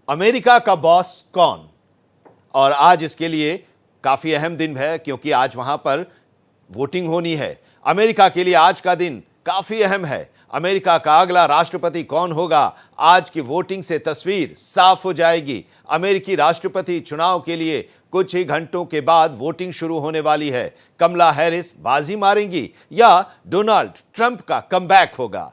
America का boss कौन। और आज इसके लिए काफी अहम दिन है क्योंकि आज वहां पर वोटिंग होनी है। अमेरिका के लिए आज का दिन काफी अहम है। अमेरिका का अगला राष्ट्रपति कौन होगा, आज की वोटिंग से तस्वीर साफ हो जाएगी। अमेरिकी राष्ट्रपति चुनाव के लिए कुछ ही घंटों के बाद वोटिंग शुरू होने वाली है। कमला हैरिस बाजी मारेंगी या डोनाल्ड ट्रंप का कमबैक होगा।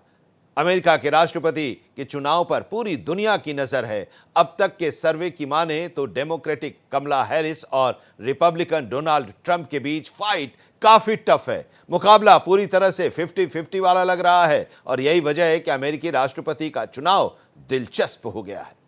अमेरिका के राष्ट्रपति के चुनाव पर पूरी दुनिया की नजर है। अब तक के सर्वे की माने तो डेमोक्रेटिक कमला हैरिस और रिपब्लिकन डोनाल्ड ट्रंप के बीच फाइट काफी टफ है। मुकाबला पूरी तरह से 50-50 वाला लग रहा है और यही वजह है कि अमेरिकी राष्ट्रपति का चुनाव दिलचस्प हो गया है।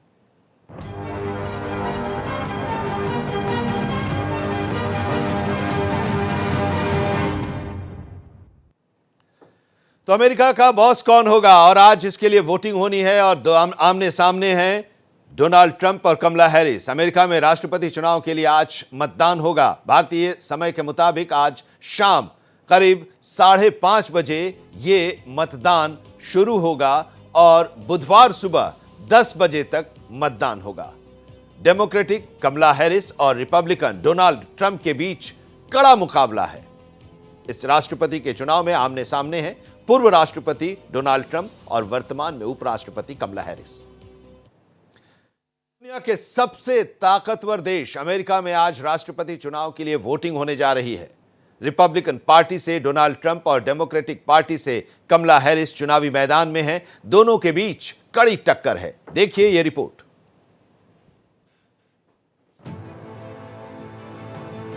तो अमेरिका का बॉस कौन होगा और आज इसके लिए वोटिंग होनी है और दो आमने सामने हैं डोनाल्ड ट्रंप और कमला हैरिस। अमेरिका में राष्ट्रपति चुनाव के लिए आज मतदान होगा। भारतीय समय के मुताबिक आज शाम करीब 5:30 बजे ये मतदान शुरू होगा और बुधवार सुबह 10 बजे तक मतदान होगा। डेमोक्रेटिक कमला हैरिस और रिपब्लिकन डोनाल्ड ट्रंप के बीच कड़ा मुकाबला है। इस राष्ट्रपति के चुनाव में आमने सामने हैं पूर्व राष्ट्रपति डोनाल्ड ट्रंप और वर्तमान में उपराष्ट्रपति कमला हैरिस। दुनिया के सबसे ताकतवर देश अमेरिका में आज राष्ट्रपति चुनाव के लिए वोटिंग होने जा रही है। रिपब्लिकन पार्टी से डोनाल्ड ट्रंप और डेमोक्रेटिक पार्टी से कमला हैरिस चुनावी मैदान में हैं। दोनों के बीच कड़ी टक्कर है। देखिए यह रिपोर्ट।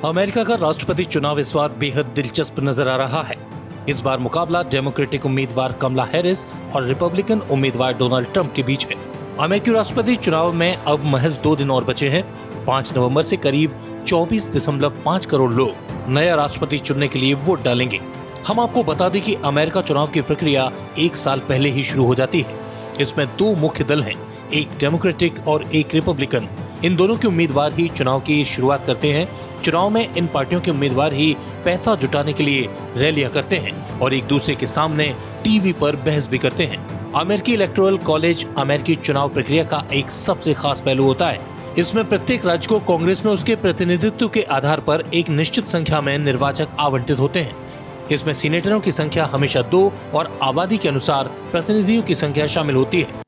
अमेरिका का राष्ट्रपति चुनाव इस बार बेहद दिलचस्प नजर आ रहा है। इस बार मुकाबला डेमोक्रेटिक उम्मीदवार कमला हैरिस और रिपब्लिकन उम्मीदवार डोनाल्ड ट्रंप के बीच है। अमेरिकी राष्ट्रपति चुनाव में अब महज 2 दिन और बचे हैं। 5 नवंबर से करीब 24.5 करोड़ लोग नया राष्ट्रपति चुनने के लिए वोट डालेंगे। हम आपको बता दें कि अमेरिका चुनाव की प्रक्रिया 1 साल पहले ही शुरू हो जाती है। इसमें 2 मुख्य दल हैं, एक डेमोक्रेटिक और एक रिपब्लिकन। इन दोनों के उम्मीदवार ही चुनाव की शुरुआत करते हैं। चुनाव में इन पार्टियों के उम्मीदवार ही पैसा जुटाने के लिए रैलियां करते हैं और एक दूसरे के सामने टीवी पर बहस भी करते हैं। अमेरिकी इलेक्टोरल कॉलेज अमेरिकी चुनाव प्रक्रिया का एक सबसे खास पहलू होता है। इसमें प्रत्येक राज्य को कांग्रेस में उसके प्रतिनिधित्व के आधार पर एक निश्चित संख्या में निर्वाचक आवंटित होते हैं। इसमें सीनेटरों की संख्या हमेशा 2 और आबादी के अनुसार प्रतिनिधियों की संख्या शामिल होती है।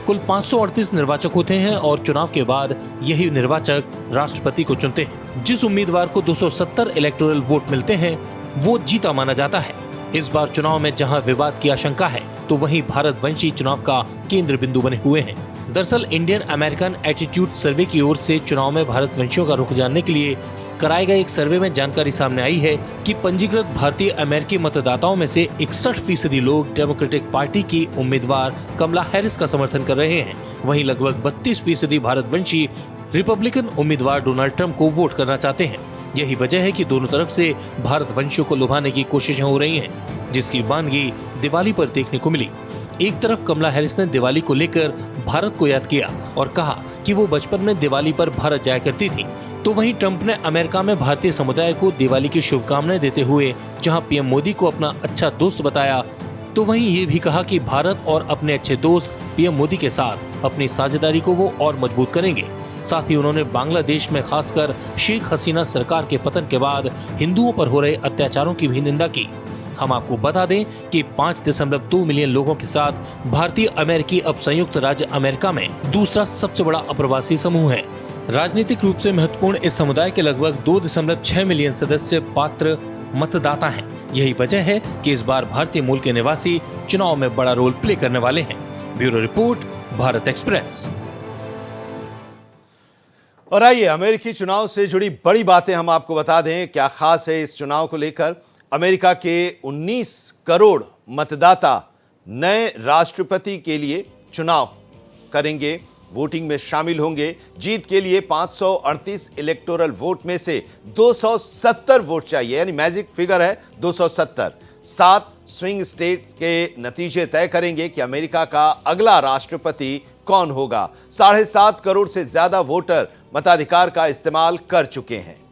कुल 538 निर्वाचक होते हैं और चुनाव के बाद यही निर्वाचक राष्ट्रपति को चुनते हैं। जिस उम्मीदवार को 270 इलेक्टोरल वोट मिलते हैं वो जीता माना जाता है। इस बार चुनाव में जहां विवाद की आशंका है तो वहीं भारतवंशी चुनाव का केंद्र बिंदु बने हुए हैं। दरअसल इंडियन अमेरिकन एटीट्यूड सर्वे की ओर से चुनाव में भारतवंशियों का रुख जानने के लिए कराए गए एक सर्वे में जानकारी सामने आई है कि पंजीकृत भारतीय अमेरिकी मतदाताओं में से 61% लोग डेमोक्रेटिक पार्टी की उम्मीदवार कमला हैरिस का समर्थन कर रहे हैं। वहीं लगभग 32% भारतवंशी रिपब्लिकन उम्मीदवार डोनाल्ड ट्रंप को वोट करना चाहते हैं। यही वजह है कि दोनों तरफ से भारतवंशियों को लुभाने की कोशिशें हो रही हैं, जिसकी वानगी दिवाली पर देखने को मिली। एक तरफ कमला हैरिस ने दिवाली को लेकर भारत को याद किया और कहा कि वो बचपन में दिवाली पर भारत जाया करती थी, तो वहीं ट्रंप ने अमेरिका में भारतीय समुदाय को दिवाली की शुभकामनाएं देते हुए जहां पीएम मोदी को अपना अच्छा दोस्त बताया, तो वहीं ये भी कहा कि भारत और अपने अच्छे दोस्त पीएम मोदी के साथ अपनी साझेदारी को वो और मजबूत करेंगे। साथ ही उन्होंने बांग्लादेश में खासकर शेख हसीना सरकार के पतन के बाद हिंदुओं पर हो रहे अत्याचारों की भी निंदा की। हम आपको बता दें कि 5.2 मिलियन लोगों के साथ भारतीय अमेरिकी अब संयुक्त राज्य अमेरिका में दूसरा सबसे बड़ा अप्रवासी समूह है। राजनीतिक रूप से महत्वपूर्ण इस समुदाय के लगभग 2.6 मिलियन सदस्य पात्र मतदाता हैं। यही वजह है कि इस बार भारतीय मूल के निवासी चुनाव में बड़ा रोल प्ले करने वाले हैं। Bureau report, Bharat express. और आइए अमेरिकी चुनाव से जुड़ी बड़ी बातें हम आपको बता दें। क्या खास है इस चुनाव को लेकर। अमेरिका के 19 करोड़ मतदाता नए राष्ट्रपति के लिए चुनाव करेंगे, वोटिंग में शामिल होंगे। जीत के लिए 538 इलेक्टोरल वोट में से 270 वोट चाहिए, यानी मैजिक फिगर है 270। 7 स्विंग स्टेट के नतीजे तय करेंगे कि अमेरिका का अगला राष्ट्रपति कौन होगा। 7.5 करोड़ से ज्यादा वोटर मताधिकार का इस्तेमाल कर चुके हैं।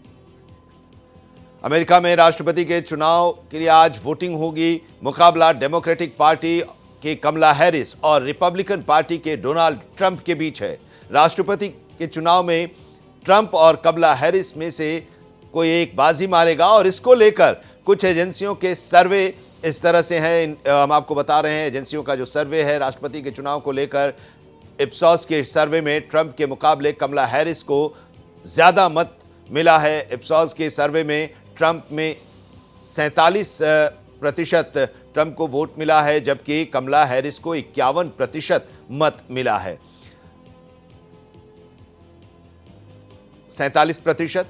अमेरिका में राष्ट्रपति के चुनाव के लिए आज वोटिंग होगी। मुकाबला डेमोक्रेटिक पार्टी के कमला हैरिस और रिपब्लिकन पार्टी के डोनाल्ड ट्रंप के बीच है। राष्ट्रपति के चुनाव में ट्रंप और कमला हैरिस में से कोई एक बाजी मारेगा। और इसको लेकर कुछ एजेंसियों के सर्वे इस तरह से हैं, हम आपको बता रहे हैं एजेंसियों का जो सर्वे है राष्ट्रपति के चुनाव को लेकर। इप्सॉस के सर्वे में ट्रंप के मुकाबले कमला हैरिस को ज़्यादा मत मिला है। इप्सॉस के सर्वे में ट्रंप में 47% ट्रंप को वोट मिला है, जबकि कमला हैरिस को 51% मत मिला है। 47%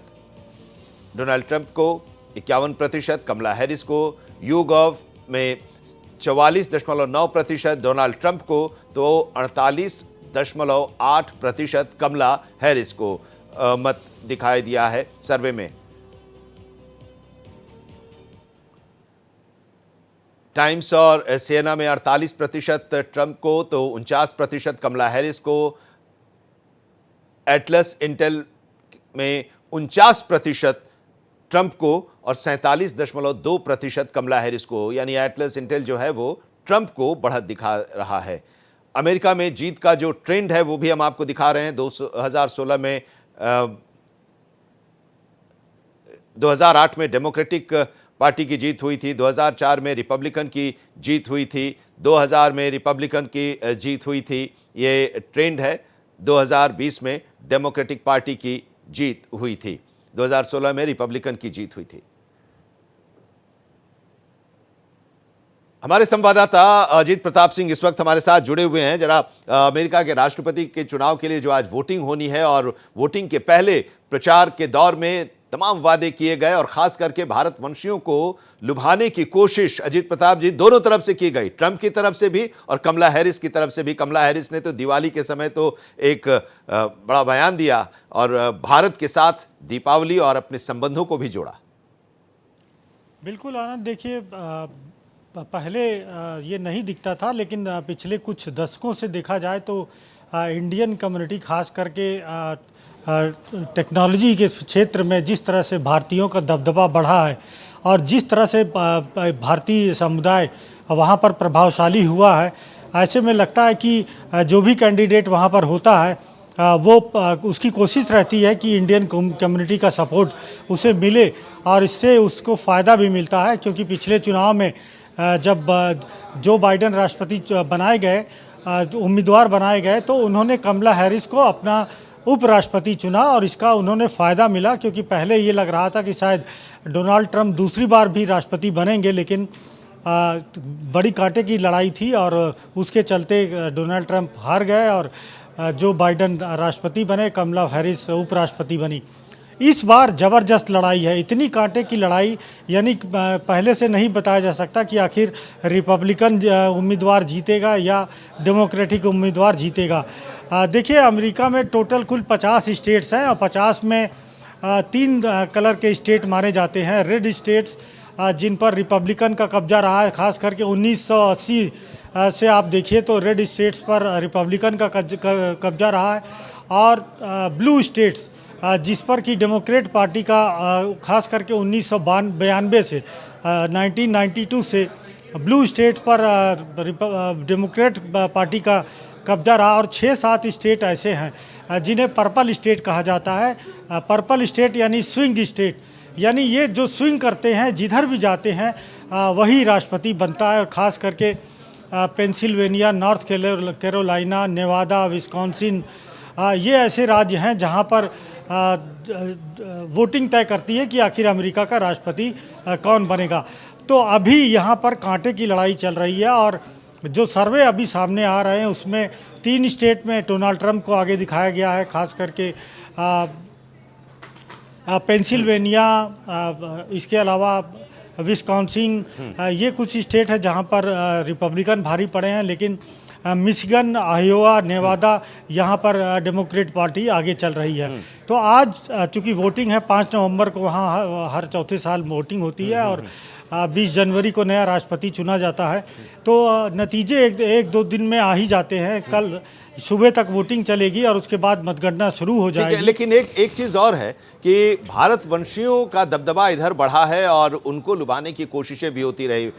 डोनाल्ड ट्रंप को, 51% कमला हैरिस को। YouGov में 44.9% डोनाल्ड ट्रंप को तो 48.8% कमला हैरिस को मत दिखाई दिया है सर्वे में। टाइम्स और सिएना में 48% ट्रंप को तो 49% कमला हैरिस को। एटलस इंटेल में 49% ट्रंप को और 47.2% कमला हैरिस को। यानी एटलस इंटेल जो है वो ट्रंप को बढ़त दिखा रहा है। अमेरिका में जीत का जो ट्रेंड है वो भी हम आपको दिखा रहे हैं। 2016 में 2008 में डेमोक्रेटिक पार्टी की जीत हुई थी, 2004 में रिपब्लिकन की जीत हुई थी, 2000 में रिपब्लिकन की जीत हुई थी। ये ट्रेंड है। 2020 में डेमोक्रेटिक पार्टी की जीत हुई थी, 2016 में रिपब्लिकन की जीत हुई थी। हमारे संवाददाता अजीत प्रताप सिंह इस वक्त हमारे साथ जुड़े हुए हैं। जरा अमेरिका के राष्ट्रपति के चुनाव के लिए जो आज वोटिंग होनी है और वोटिंग के पहले प्रचार के दौर में तमाम वादे किए गए और खास करके भारतवंशियों को लुभाने की कोशिश अजीत प्रताप जी दोनों तरफ से की गई, ट्रंप की तरफ से भी और कमला हैरिस की तरफ से भी। कमला हैरिस ने तो दिवाली के समय तो एक बड़ा बयान दिया और भारत के साथ दीपावली और अपने संबंधों को भी जोड़ा। बिल्कुल आनंद, देखिए पहले ये नहीं दिखता था, लेकिन पिछले कुछ दशकों से देखा जाए तो इंडियन कम्युनिटी खास करके टेक्नोलॉजी के क्षेत्र में जिस तरह से भारतीयों का दबदबा बढ़ा है और जिस तरह से भारतीय समुदाय वहाँ पर प्रभावशाली हुआ है, ऐसे में लगता है कि जो भी कैंडिडेट वहाँ पर होता है वो उसकी कोशिश रहती है कि इंडियन कम्युनिटी का सपोर्ट उसे मिले और इससे उसको फ़ायदा भी मिलता है। क्योंकि पिछले चुनाव में जब जो बाइडेन राष्ट्रपति बनाए गए, उम्मीदवार बनाए गए, तो उन्होंने कमला हैरिस को अपना उपराष्ट्रपति चुना और इसका उन्होंने फ़ायदा मिला। क्योंकि पहले ये लग रहा था कि शायद डोनाल्ड ट्रंप दूसरी बार भी राष्ट्रपति बनेंगे, लेकिन बड़ी कांटे की लड़ाई थी और उसके चलते डोनाल्ड ट्रंप हार गए और जो बाइडेन राष्ट्रपति बने, कमला हैरिस उपराष्ट्रपति बनी। इस बार ज़बरदस्त लड़ाई है, इतनी कांटे की लड़ाई, यानी पहले से नहीं बताया जा सकता कि आखिर रिपब्लिकन उम्मीदवार जीतेगा या डेमोक्रेटिक उम्मीदवार जीतेगा। देखिए अमेरिका में टोटल कुल 50 स्टेट्स हैं और 50 में 3 कलर के स्टेट माने जाते हैं, रेड स्टेट्स, जिन पर रिपब्लिकन का कब्जा रहा है। खास करके 1980 से आप देखिए तो रेड स्टेट्स पर रिपब्लिकन का कब्जा रहा है और ब्लू स्टेट्स जिस पर कि डेमोक्रेट पार्टी का खास करके 1992 से 1992 से ब्लू स्टेट पर डेमोक्रेट पार्टी का कब्जा रहा। और 6-7 स्टेट ऐसे हैं जिन्हें पर्पल स्टेट कहा जाता है। पर्पल स्टेट यानी स्विंग स्टेट, यानी ये जो स्विंग करते हैं, जिधर भी जाते हैं वही राष्ट्रपति बनता है। और ख़ास करके Pennsylvania, North Carolina, Nevada, Wisconsin, ये ऐसे राज्य हैं जहां पर वोटिंग तय करती है कि आखिर अमेरिका का राष्ट्रपति कौन बनेगा। तो अभी यहाँ पर कांटे की लड़ाई चल रही है और जो सर्वे अभी सामने आ रहे हैं उसमें 3 स्टेट में डोनाल्ड ट्रंप को आगे दिखाया गया है। खास करके पेंसिल्वेनिया, इसके अलावा विस्कॉन्सिन, ये कुछ स्टेट है जहाँ पर रिपब्लिकन भारी पड़े हैं, लेकिन मिशिगन, आयोवा, नेवादा, यहाँ पर डेमोक्रेट पार्टी आगे चल रही है। तो आज चूंकि वोटिंग है 5 नवंबर को, वहाँ हर चौथे साल वोटिंग होती है और 20 जनवरी को नया राष्ट्रपति चुना जाता है। तो नतीजे एक दो दिन में आ ही जाते हैं। कल सुबह तक वोटिंग चलेगी और उसके बाद मतगणना शुरू हो ठीक है, जाएगी। लेकिन एक चीज और है कि भारतवंशियों का दबदबा इधर बढ़ा है और उनको लुभाने की कोशिशें भी होती रही।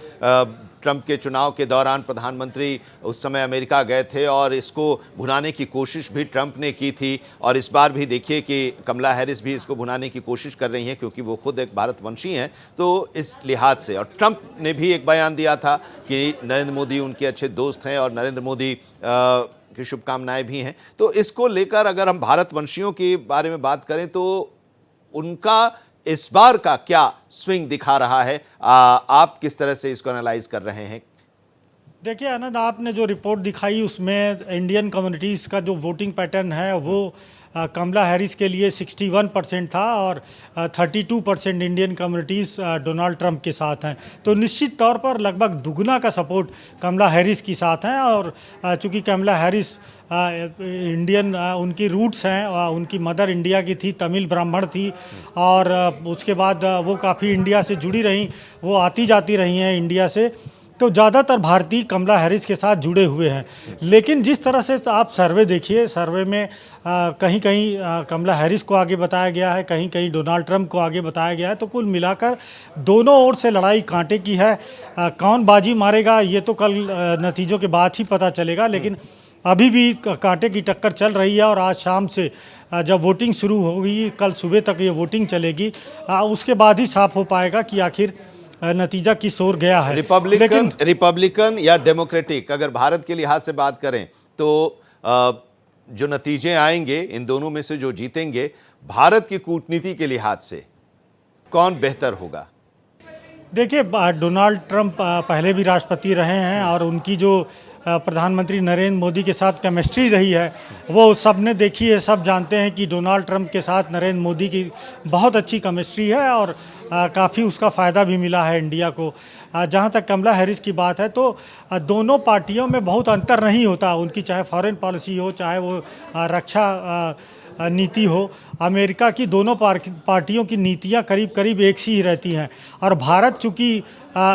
ट्रंप के चुनाव के दौरान प्रधानमंत्री उस समय अमेरिका गए थे और इसको भुनाने की कोशिश भी ट्रंप ने की थी, और इस बार भी देखिए कि कमला हैरिस भी इसको भुनाने की कोशिश कर रही हैं क्योंकि वो खुद एक भारतवंशी हैं। तो इस लिहाज से, और ट्रंप ने भी एक बयान दिया था कि नरेंद्र मोदी उनके अच्छे दोस्त हैं और नरेंद्र मोदी की शुभकामनाएं भी हैं। तो इसको लेकर अगर हम भारतवंशियों के बारे में बात करें तो उनका इस बार का क्या स्विंग दिखा रहा है, आप किस तरह से इसको एनालाइज कर रहे हैं? देखिए आनंद, आपने जो रिपोर्ट दिखाई उसमें इंडियन कम्युनिटीज़ का जो वोटिंग पैटर्न है वो कमला हैरिस के लिए 61% था और 32% इंडियन कम्युनिटीज़ डोनाल्ड ट्रंप के साथ हैं। तो निश्चित तौर पर लगभग दुगना का सपोर्ट कमला हैरिस के साथ हैं। और चूंकि कमला हैरिस इंडियन उनकी रूट्स हैं, उनकी मदर इंडिया की थी, तमिल ब्राह्मण थी, और उसके बाद वो काफ़ी इंडिया से जुड़ी रहीं, वो आती जाती रही हैं इंडिया से। तो ज़्यादातर भारतीय कमला हैरिस के साथ जुड़े हुए हैं। लेकिन जिस तरह से आप सर्वे देखिए, सर्वे में कहीं कहीं कमला हैरिस को आगे बताया गया है, कहीं कहीं डोनाल्ड ट्रंप को आगे बताया गया है। तो कुल मिलाकर दोनों ओर से लड़ाई कांटे की है। कौन बाजी मारेगा ये तो कल नतीजों के बाद ही पता चलेगा, लेकिन अभी भी कांटे की टक्कर चल रही है। और आज शाम से जब वोटिंग शुरू होगी, कल सुबह तक ये वोटिंग चलेगी, उसके बाद ही साफ हो पाएगा कि आखिर नतीजा किस ओर गया है। रिपब्लिकन या डेमोक्रेटिक, अगर भारत के लिहाज से बात करें तो जो नतीजे आएंगे इन दोनों में से जो जीतेंगे, भारत की कूटनीति के लिहाज से कौन बेहतर होगा? देखिए, डोनाल्ड ट्रंप पहले भी राष्ट्रपति रहे हैं और उनकी जो प्रधानमंत्री नरेंद्र मोदी के साथ केमिस्ट्री रही है वो सब ने देखी है। सब जानते हैं कि डोनाल्ड ट्रंप के साथ नरेंद्र मोदी की बहुत अच्छी केमिस्ट्री है और काफ़ी उसका फ़ायदा भी मिला है इंडिया को। जहाँ तक कमला हैरिस की बात है तो दोनों पार्टियों में बहुत अंतर नहीं होता। उनकी चाहे फॉरेन पॉलिसी हो, चाहे वो रक्षा नीति हो, अमेरिका की दोनों पार्टियों की नीतियाँ करीब करीब एक सी ही रहती हैं। और भारत चूँकि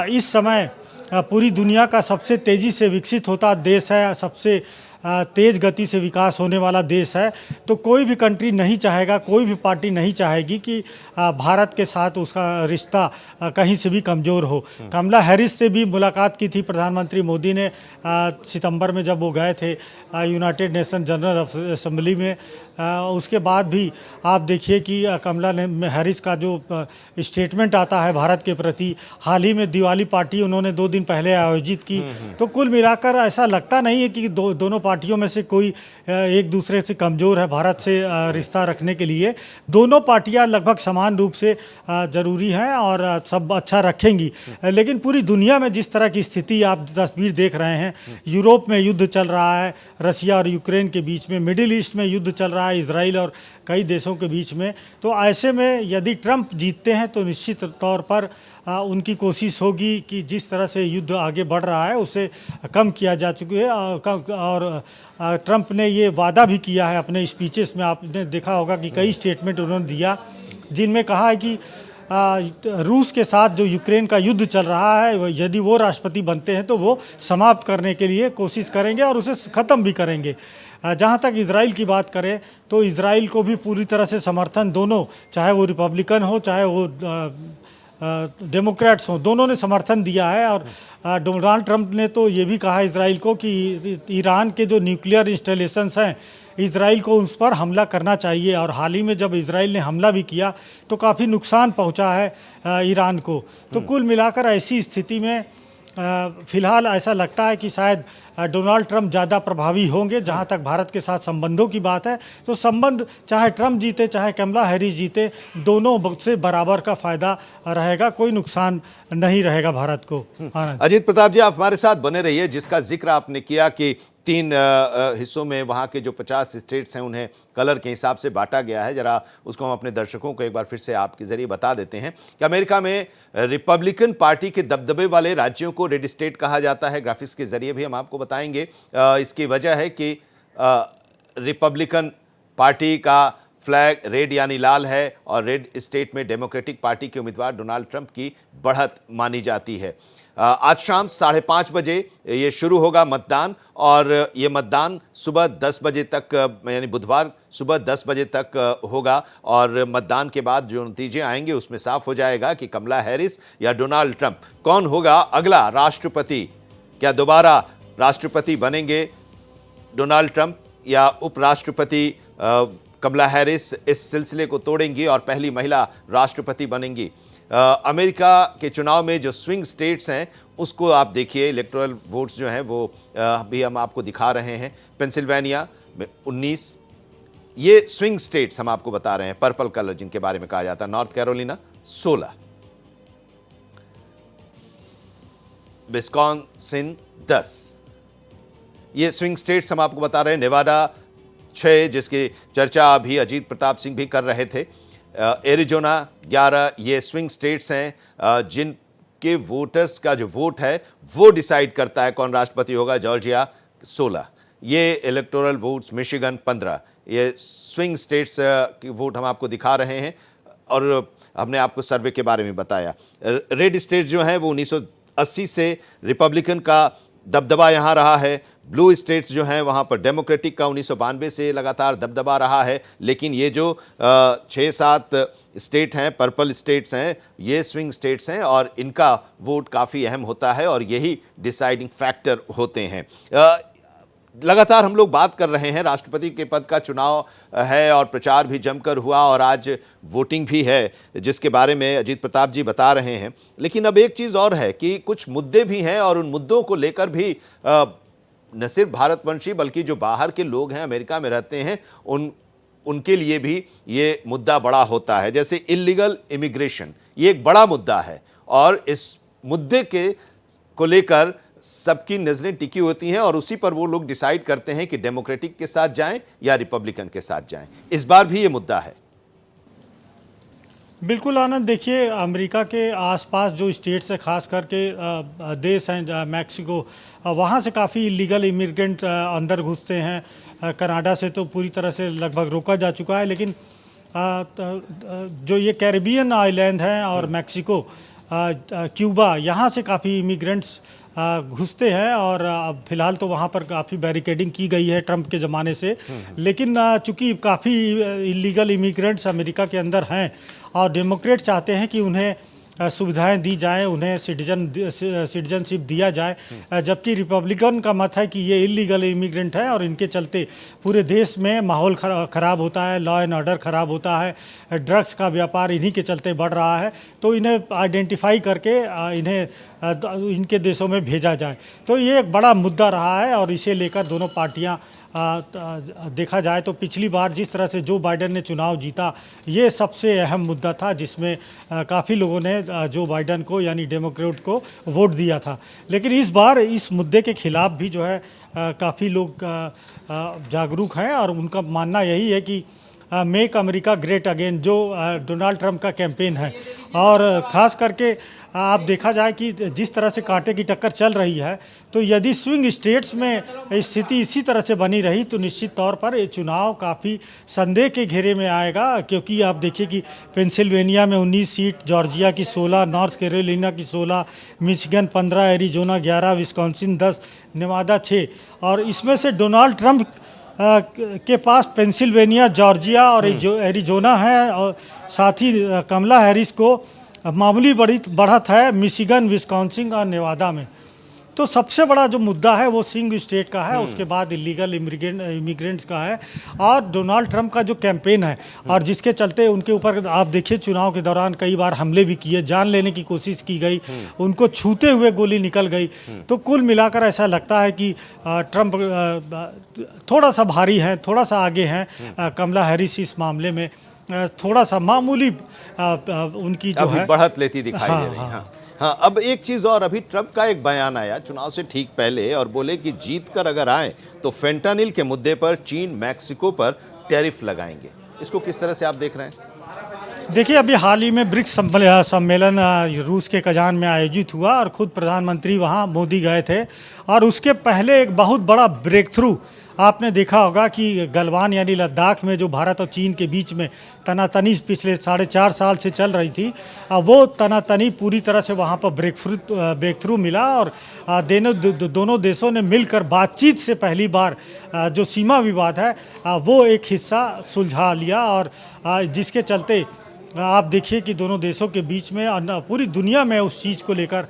इस समय पूरी दुनिया का सबसे तेज़ी से विकसित होता देश है, सबसे तेज़ गति से विकास होने वाला देश है, तो कोई भी कंट्री नहीं चाहेगा, कोई भी पार्टी नहीं चाहेगी कि भारत के साथ उसका रिश्ता कहीं से भी कमज़ोर हो। कमला हैरिस से भी मुलाकात की थी प्रधानमंत्री मोदी ने सितंबर में जब वो गए थे यूनाइटेड नेशन जनरल असेंबली में। उसके बाद भी आप देखिए कि कमला हैरिस का जो स्टेटमेंट आता है भारत के प्रति, हाल ही में दिवाली पार्टी उन्होंने 2 दिन पहले आयोजित की। तो कुल मिलाकर ऐसा लगता नहीं है कि दोनों पार्टियों में से कोई एक दूसरे से कमज़ोर है भारत से रिश्ता रखने के लिए। दोनों पार्टियां लगभग समान रूप से ज़रूरी हैं और सब अच्छा रखेंगी। लेकिन पूरी दुनिया में जिस तरह की स्थिति आप तस्वीर देख रहे हैं, यूरोप में युद्ध चल रहा है रसिया और यूक्रेन के बीच में, मिडिल ईस्ट में युद्ध चल रहा है इजराइल और कई देशों के बीच में। तो ऐसे में यदि ट्रंप जीतते हैं तो निश्चित तौर पर उनकी कोशिश होगी कि जिस तरह से युद्ध आगे बढ़ रहा है उसे कम किया जा चुकी है। और ट्रंप ने ये वादा भी किया है अपने स्पीचेस में, आपने देखा होगा कि कई स्टेटमेंट उन्होंने दिया जिनमें कहा है कि रूस के साथ जो यूक्रेन का युद्ध चल रहा है, यदि वो राष्ट्रपति बनते हैं तो वो समाप्त करने के लिए कोशिश करेंगे और उसे ख़त्म भी करेंगे। जहाँ तक इजराइल की बात करें तो इजराइल को भी पूरी तरह से समर्थन, दोनों, चाहे वो रिपब्लिकन हो चाहे वो डेमोक्रेट्स हों, दोनों ने समर्थन दिया है। और डोनाल्ड ट्रंप ने तो ये भी कहा इजराइल को कि ईरान के जो न्यूक्लियर इंस्टॉलेशंस हैं इजराइल को उस पर हमला करना चाहिए। और हाल ही में जब इजराइल ने हमला भी किया तो काफ़ी नुकसान पहुंचा है ईरान को। तो कुल मिलाकर ऐसी स्थिति में फ़िलहाल ऐसा लगता है कि शायद डोनाल्ड ट्रंप ज़्यादा प्रभावी होंगे। जहां तक भारत के साथ संबंधों की बात है तो संबंध चाहे ट्रंप जीते चाहे कमला हैरिस जीते, दोनों से बराबर का फ़ायदा रहेगा, कोई नुकसान नहीं रहेगा भारत को। अजीत प्रताप जी, आप हमारे साथ बने रहिए। जिसका जिक्र आपने किया कि 3 हिस्सों में वहाँ के जो 50 स्टेट्स हैं उन्हें कलर के हिसाब से बांटा गया है, जरा उसको हम अपने दर्शकों को एक बार फिर से आपके जरिए बता देते हैं कि अमेरिका में रिपब्लिकन पार्टी के दबदबे वाले राज्यों को रेड स्टेट कहा जाता है। ग्राफिक्स के जरिए भी हम आपको बताएंगे। इसकी वजह है कि रिपब्लिकन पार्टी का फ्लैग रेड यानी लाल है और रेड स्टेट में डेमोक्रेटिक पार्टी के उम्मीदवार डोनाल्ड ट्रंप की बढ़त मानी जाती है। आज शाम 5:30 बजे ये शुरू होगा मतदान और ये मतदान सुबह 10 बजे तक यानी बुधवार सुबह 10 बजे तक होगा और मतदान के बाद जो नतीजे आएंगे उसमें साफ हो जाएगा कि कमला हैरिस या डोनाल्ड ट्रंप कौन होगा अगला राष्ट्रपति। क्या दोबारा राष्ट्रपति बनेंगे डोनाल्ड ट्रंप या उपराष्ट्रपति कमला हैरिस इस सिलसिले को तोड़ेंगी और पहली महिला राष्ट्रपति बनेंगी। अमेरिका के चुनाव में जो स्विंग स्टेट्स हैं उसको आप देखिए, इलेक्टोरल वोट्स जो हैं वो अभी हम आपको दिखा रहे हैं। पेंसिल्वेनिया में 19, ये स्विंग स्टेट्स हम आपको बता रहे हैं, पर्पल कलर जिनके बारे में कहा जाता है। नॉर्थ कैरोलिना 16, विस्कॉन्सिन 10, ये स्विंग स्टेट्स हम आपको बता रहे हैं। नेवाडा 6, जिसकी चर्चा अभी अजीत प्रताप सिंह भी कर रहे थे। एरिजोना 11, ये स्विंग स्टेट्स हैं जिनके वोटर्स का जो वोट है वो डिसाइड करता है कौन राष्ट्रपति होगा। जॉर्जिया 16, ये इलेक्टोरल वोट्स। मिशिगन 15, ये स्विंग स्टेट्स की वोट हम आपको दिखा रहे हैं और हमने आपको सर्वे के बारे में बताया। रेड स्टेट जो हैं वो 1980 से रिपब्लिकन का दबदबा यहाँ रहा है। ब्लू स्टेट्स जो हैं वहाँ पर डेमोक्रेटिक का 1992 से लगातार दबदबा रहा है। लेकिन ये जो 6-7 स्टेट हैं, पर्पल स्टेट्स हैं, ये स्विंग स्टेट्स हैं और इनका वोट काफ़ी अहम होता है और यही डिसाइडिंग फैक्टर होते हैं। लगातार हम लोग बात कर रहे हैं, राष्ट्रपति के पद का चुनाव है और प्रचार भी जमकर हुआ और आज वोटिंग भी है जिसके बारे में अजीत प्रताप जी बता रहे हैं। लेकिन अब एक चीज़ और है कि कुछ मुद्दे भी हैं और उन मुद्दों को लेकर भी न सिर्फ भारतवंशी बल्कि जो बाहर के लोग हैं, अमेरिका में रहते हैं, उनके लिए भी ये मुद्दा बड़ा होता है। जैसे इल्लीगल इमिग्रेशन, ये एक बड़ा मुद्दा है और इस मुद्दे को लेकर सबकी नजरें टिकी होती हैं और उसी पर वो लोग डिसाइड करते हैं कि डेमोक्रेटिक के साथ जाएं या रिपब्लिकन के साथ जाएं। इस बार भी ये मुद्दा है। बिल्कुल आनंद, देखिए अमेरिका के आसपास जो स्टेट्स है, खास करके देश हैं मैक्सिको, वहाँ से काफ़ी इलीगल इमिग्रेंट अंदर घुसते हैं। कनाडा से तो पूरी तरह से लगभग रोका जा चुका है, लेकिन जो ये कैरिबियन आइलैंड हैं और मैक्सिको, क्यूबा, यहाँ से काफ़ी इमिग्रेंट्स घुसते हैं और फिलहाल तो वहाँ पर काफ़ी बैरिकेडिंग की गई है ट्रंप के ज़माने से। लेकिन चूँकि काफ़ी इलीगल इमिग्रेंट्स अमेरिका के अंदर हैं और डेमोक्रेट चाहते हैं कि उन्हें सुविधाएं दी जाएं, उन्हें सिटीजनशिप दिया जाए, जबकि रिपब्लिकन का मत है कि ये इलीगल इमिग्रेंट है और इनके चलते पूरे देश में माहौल ख़राब होता है, लॉ एंड ऑर्डर ख़राब होता है, ड्रग्स का व्यापार इन्हीं के चलते बढ़ रहा है। तो इन्हें आइडेंटिफाई करके इन्हें इनके देशों में भेजा जाए। तो ये एक बड़ा मुद्दा रहा है और इसे लेकर दोनों पार्टियाँ देखा जाए तो पिछली बार जिस तरह से जो बाइडेन ने चुनाव जीता, ये सबसे अहम मुद्दा था जिसमें काफ़ी लोगों ने जो बाइडेन को यानी डेमोक्रेट को वोट दिया था। लेकिन इस बार इस मुद्दे के खिलाफ भी जो है काफ़ी लोग जागरूक हैं और उनका मानना यही है कि मेक अमेरिका ग्रेट अगेन जो डोनाल्ड ट्रंप का कैंपेन है। और ख़ास करके आप देखा जाए कि जिस तरह से कांटे की टक्कर चल रही है, तो यदि स्विंग स्टेट्स में स्थिति इसी तरह से बनी रही तो निश्चित तौर पर ये चुनाव काफ़ी संदेह के घेरे में आएगा। क्योंकि आप देखिए कि पेंसिल्वेनिया में 19 सीट, जॉर्जिया की 16, नॉर्थ कैरोलिना की 16, मिशिगन 15, एरिजोना 11, विस्कॉन्सिन 10, नेवादा 6 और इसमें से डोनाल्ड ट्रंप के पास पेंसिल्वेनिया, जॉर्जिया और एरिजोना है और साथ ही कमला हैरिस को मामूली बढ़त है मिशिगन, विस्कॉन्सिन और नेवादा में। तो सबसे बड़ा जो मुद्दा है वो स्विंग स्टेट का है, उसके बाद इलीगल इमिग्रेंट्स का है और डोनाल्ड ट्रंप का जो कैंपेन है और जिसके चलते उनके ऊपर आप देखिए चुनाव के दौरान कई बार हमले भी किए, जान लेने की कोशिश की गई, उनको छूते हुए गोली निकल गई। तो कुल मिलाकर ऐसा लगता है कि ट्रंप थोड़ा सा भारी है, थोड़ा सा आगे हैं कमला हैरिस इस मामले में, थोड़ा सा मामूली उनकी जो है बढ़त लेती दिखाई दे रही है। हाँ, अब एक चीज़ और, अभी ट्रंप का एक बयान आया चुनाव से ठीक पहले और बोले कि जीत कर अगर आए तो फेंटानिल के मुद्दे पर चीन मैक्सिको पर टैरिफ लगाएंगे। इसको किस तरह से आप देख रहे हैं? देखिए, अभी हाल ही में ब्रिक्स सम्मेलन रूस के कजान में आयोजित हुआ और खुद प्रधानमंत्री वहाँ मोदी गए थे और उसके पहले एक बहुत बड़ा ब्रेक थ्रू आपने देखा होगा कि गलवान यानी लद्दाख में जो भारत और चीन के बीच में तनातनी पिछले 4.5 साल से चल रही थी, वो तनातनी पूरी तरह से वहाँ पर ब्रेक थ्रू मिला और दोनों देशों ने मिलकर बातचीत से पहली बार जो सीमा विवाद है वो एक हिस्सा सुलझा लिया। और जिसके चलते आप देखिए कि दोनों देशों के बीच में पूरी दुनिया में उस चीज़ को लेकर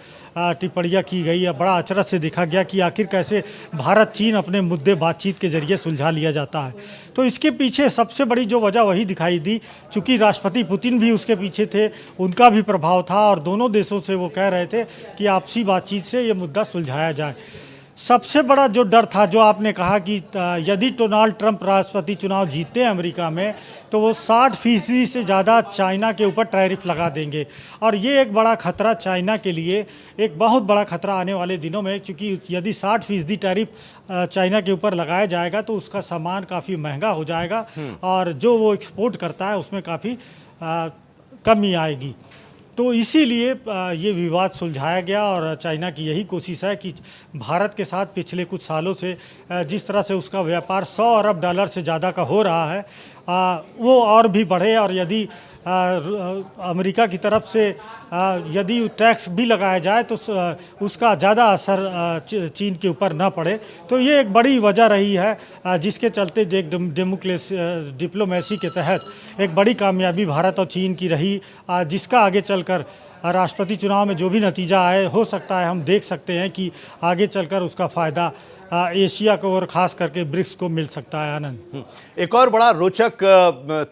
टिप्पणियाँ की गई है। बड़ा अचरज से देखा गया कि आखिर कैसे भारत चीन अपने मुद्दे बातचीत के जरिए सुलझा लिया जाता है। तो इसके पीछे सबसे बड़ी जो वजह वही दिखाई दी, चूँकि राष्ट्रपति पुतिन भी उसके पीछे थे, उनका भी प्रभाव था और दोनों देशों से वो कह रहे थे कि आपसी बातचीत से ये मुद्दा सुलझाया जाए। सबसे बड़ा जो डर था, जो आपने कहा कि यदि डोनाल्ड ट्रंप राष्ट्रपति चुनाव जीतते हैं अमेरिका में, तो वो 60% से ज़्यादा चाइना के ऊपर टैरिफ लगा देंगे। और ये एक बड़ा खतरा चाइना के लिए, एक बहुत बड़ा खतरा आने वाले दिनों में, क्योंकि यदि 60% टैरिफ चाइना के ऊपर लगाया जाएगा तो उसका सामान काफ़ी महंगा हो जाएगा और जो वो एक्सपोर्ट करता है उसमें काफ़ी कमी आएगी। तो इसीलिए ये विवाद सुलझाया गया और चाइना की यही कोशिश है कि भारत के साथ पिछले कुछ सालों से जिस तरह से उसका व्यापार $100 अरब से ज़्यादा का हो रहा है, वो और भी बढ़े। और यदि अमेरिका की तरफ से यदि टैक्स भी लगाया जाए तो उसका ज़्यादा असर चीन के ऊपर ना पड़े। तो ये एक बड़ी वजह रही है जिसके चलते एक डिप्लोमेसी के तहत एक बड़ी कामयाबी भारत और चीन की रही, जिसका आगे चलकर राष्ट्रपति चुनाव में जो भी नतीजा आए, हो सकता है हम देख सकते हैं कि आगे चलकर उसका फ़ायदा एशिया को और ख़ास करके ब्रिक्स को मिल सकता है। आनंद, एक और बड़ा रोचक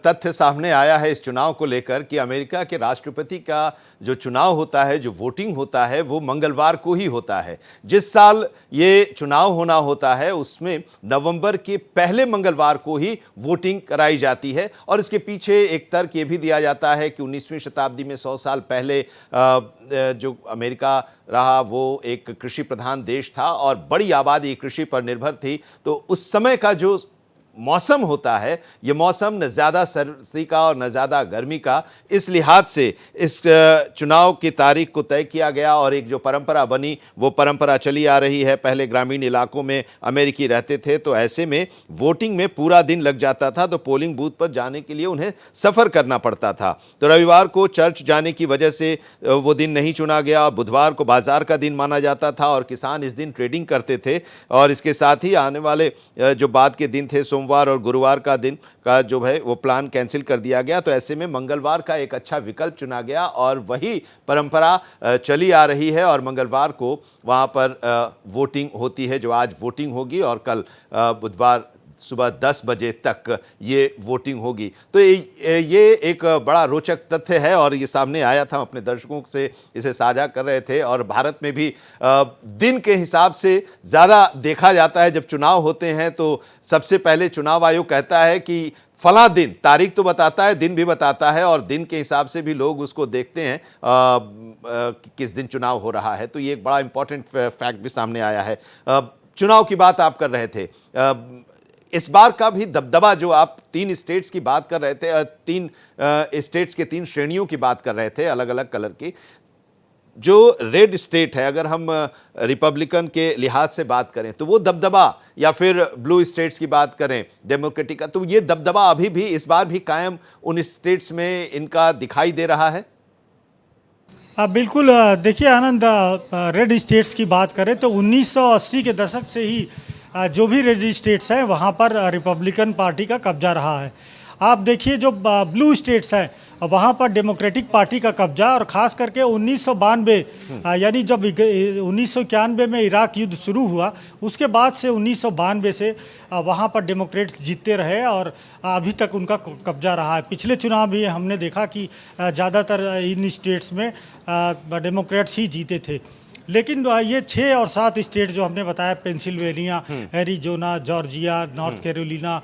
तथ्य सामने आया है इस चुनाव को लेकर कि अमेरिका के राष्ट्रपति का जो चुनाव होता है, जो वोटिंग होता है, वो मंगलवार को ही होता है। जिस साल ये चुनाव होना होता है उसमें नवंबर के पहले मंगलवार को ही वोटिंग कराई जाती है। और इसके पीछे एक तर्क ये भी दिया जाता है कि 19वीं शताब्दी में 100 साल पहले जो अमेरिका रहा वो एक कृषि प्रधान देश था और बड़ी आबादी कृषि पर निर्भर थी। तो उस समय का जो मौसम होता है, ये मौसम न ज़्यादा सर्दी का और न ज़्यादा गर्मी का, इस लिहाज से इस चुनाव की तारीख को तय किया गया और एक जो परंपरा बनी वो परंपरा चली आ रही है। पहले ग्रामीण इलाकों में अमेरिकी रहते थे तो ऐसे में वोटिंग में पूरा दिन लग जाता था, तो पोलिंग बूथ पर जाने के लिए उन्हें सफ़र करना पड़ता था। तो रविवार को चर्च जाने की वजह से वो दिन नहीं चुना गया। बुधवार को बाजार का दिन माना जाता था और किसान इस दिन ट्रेडिंग करते थे। और इसके साथ ही आने वाले जो बाद के दिन थे, सोमवार और गुरुवार का दिन का जो है वो प्लान कैंसिल कर दिया गया। तो ऐसे में मंगलवार का एक अच्छा विकल्प चुना गया और वही परंपरा चली आ रही है और मंगलवार को वहाँ पर वोटिंग होती है, जो आज वोटिंग होगी और कल बुधवार सुबह 10 बजे तक ये वोटिंग होगी। तो ये एक बड़ा रोचक तथ्य है और ये सामने आया था, अपने दर्शकों से इसे साझा कर रहे थे। और भारत में भी दिन के हिसाब से ज़्यादा देखा जाता है। जब चुनाव होते हैं तो सबसे पहले चुनाव आयोग कहता है कि फला दिन, तारीख तो बताता है, दिन भी बताता है और दिन के हिसाब से भी लोग उसको देखते हैं किस दिन चुनाव हो रहा है। तो ये एक बड़ा इंपॉर्टेंट फैक्ट भी सामने आया है। चुनाव की बात आप कर रहे थे, इस बार का भी दबदबा, जो आप 3 स्टेट्स की बात कर रहे थे, 3 स्टेट्स के 3 श्रेणियों की बात कर रहे थे, अलग अलग कलर की। जो रेड स्टेट है, अगर हम रिपब्लिकन के लिहाज से बात करें तो वो दबदबा, या फिर ब्लू स्टेट्स की बात करें डेमोक्रेटिक का, तो ये दबदबा अभी भी इस बार भी कायम उन स्टेट्स में इनका दिखाई दे रहा है। बिल्कुल। देखिए आनंद, रेड स्टेट्स की बात करें तो 1980 के दशक से ही जो भी रेड स्टेट्स हैं वहाँ पर रिपब्लिकन पार्टी का कब्जा रहा है। आप देखिए जो ब्लू स्टेट्स हैं वहाँ पर डेमोक्रेटिक पार्टी का कब्जा, और ख़ास करके 1992 यानी जब 1991 में इराक युद्ध शुरू हुआ उसके बाद से 1992 से वहाँ पर डेमोक्रेट्स जीतते रहे और अभी तक उनका कब्जा रहा है। पिछले चुनाव भी हमने देखा कि ज़्यादातर इन स्टेट्स में डेमोक्रेट्स ही जीते थे। लेकिन ये 6 और 7 स्टेट जो हमने बताया, Pennsylvania, Arizona, Georgia, North Carolina,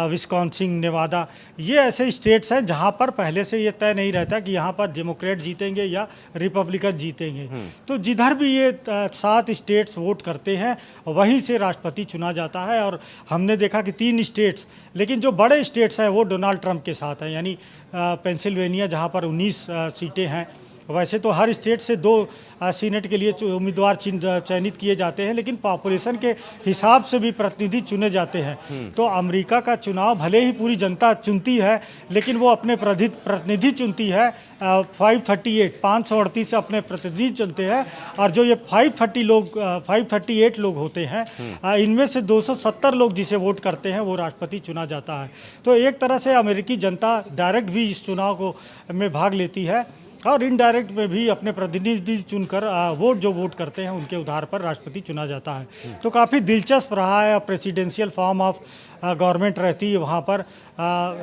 Wisconsin, Nevada, ये ऐसे स्टेट्स हैं जहाँ पर पहले से ये तय नहीं रहता कि यहाँ पर डेमोक्रेट जीतेंगे या रिपब्लिकन जीतेंगे। तो जिधर भी ये 7 स्टेट्स वोट करते हैं वहीं से राष्ट्रपति चुना जाता है। और हमने देखा कि 3 स्टेट्स, लेकिन जो बड़े स्टेट्स हैं वो डोनाल्ड ट्रंप के साथ हैं, यानी पेंसिल्वेनिया जहाँ पर 19 सीटें हैं, वैसे तो हर स्टेट से 2 सीनेट के लिए उम्मीदवार चयनित किए जाते हैं, लेकिन पॉपुलेशन के हिसाब से भी प्रतिनिधि चुने जाते हैं। तो अमेरिका का चुनाव भले ही पूरी जनता चुनती है, लेकिन वो अपने प्रतिनिधि चुनती है। 538 अपने प्रतिनिधि चुनते हैं, और जो ये 538 लोग होते हैं, इनमें से 270 लोग जिसे वोट करते हैं वो राष्ट्रपति चुना जाता है। तो एक तरह से अमेरिकी जनता डायरेक्ट भी इस चुनाव में भाग लेती है, और इनडायरेक्ट में भी अपने प्रतिनिधि चुनकर वोट करते हैं, उनके आधार पर राष्ट्रपति चुना जाता है। तो काफ़ी दिलचस्प रहा है। प्रेसिडेंशियल फॉर्म ऑफ गवर्नमेंट रहती है वहाँ पर।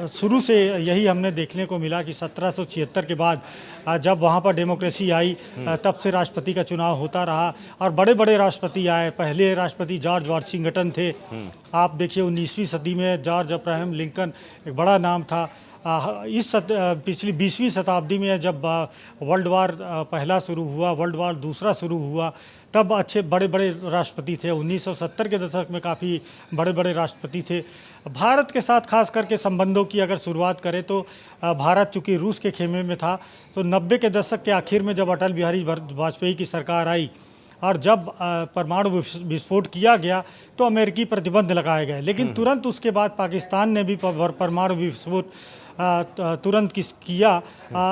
शुरू से यही हमने देखने को मिला कि 1776 के बाद जब वहाँ पर डेमोक्रेसी आई, तब से राष्ट्रपति का चुनाव होता रहा, और बड़े बड़े राष्ट्रपति आए। पहले राष्ट्रपति जॉर्ज वॉशिंगटन थे। आप देखिए 19वीं सदी में जॉर्ज अब्राहम लिंकन एक बड़ा नाम था। पिछली 20वीं शताब्दी में जब वर्ल्ड वार पहला शुरू हुआ, वर्ल्ड वार दूसरा शुरू हुआ, तब अच्छे बड़े बड़े राष्ट्रपति थे। 1970 के दशक में काफ़ी बड़े बड़े राष्ट्रपति थे। भारत के साथ खास करके संबंधों की अगर शुरुआत करें तो भारत चूँकि रूस के खेमे में था, तो 90 के दशक के आखिर में जब अटल बिहारी वाजपेयी की सरकार आई और जब परमाणु विस्फोट किया गया, तो अमेरिकी प्रतिबंध लगाए गए। लेकिन तुरंत उसके बाद पाकिस्तान ने भी परमाणु विस्फोट तुरंत किया।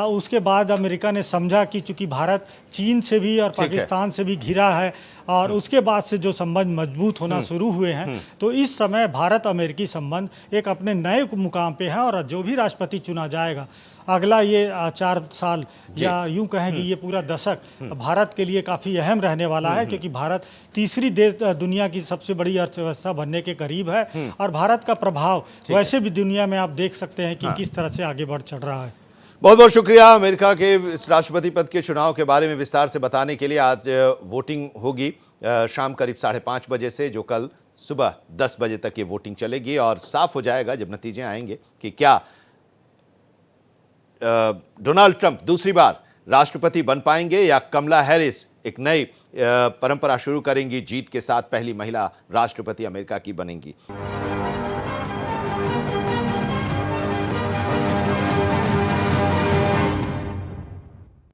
उसके बाद अमेरिका ने समझा कि चूंकि भारत चीन से भी और पाकिस्तान से भी घिरा है, और उसके बाद से जो संबंध मजबूत होना शुरू हुए हैं, तो इस समय भारत अमेरिकी संबंध एक अपने नए मुकाम पे है। और जो भी राष्ट्रपति चुना जाएगा अगला ये 4 साल या यूं कहें कि ये पूरा दशक भारत के लिए काफ़ी अहम रहने वाला है, क्योंकि भारत तीसरी दुनिया की सबसे बड़ी अर्थव्यवस्था बनने के करीब है, और भारत का प्रभाव वैसे भी दुनिया में आप देख सकते हैं कि किस तरह से आगे बढ़ चल रहा है। बहुत बहुत शुक्रिया अमेरिका के इस राष्ट्रपति पद के चुनाव के बारे में विस्तार से बताने के लिए। आज वोटिंग होगी शाम करीब 5:30 बजे से, जो कल सुबह 10 बजे तक ये वोटिंग चलेगी, और साफ हो जाएगा जब नतीजे आएंगे कि क्या डोनाल्ड ट्रंप दूसरी बार राष्ट्रपति बन पाएंगे या कमला हैरिस एक नई परंपरा शुरू करेंगी, जीत के साथ पहली महिला राष्ट्रपति अमेरिका की बनेंगी।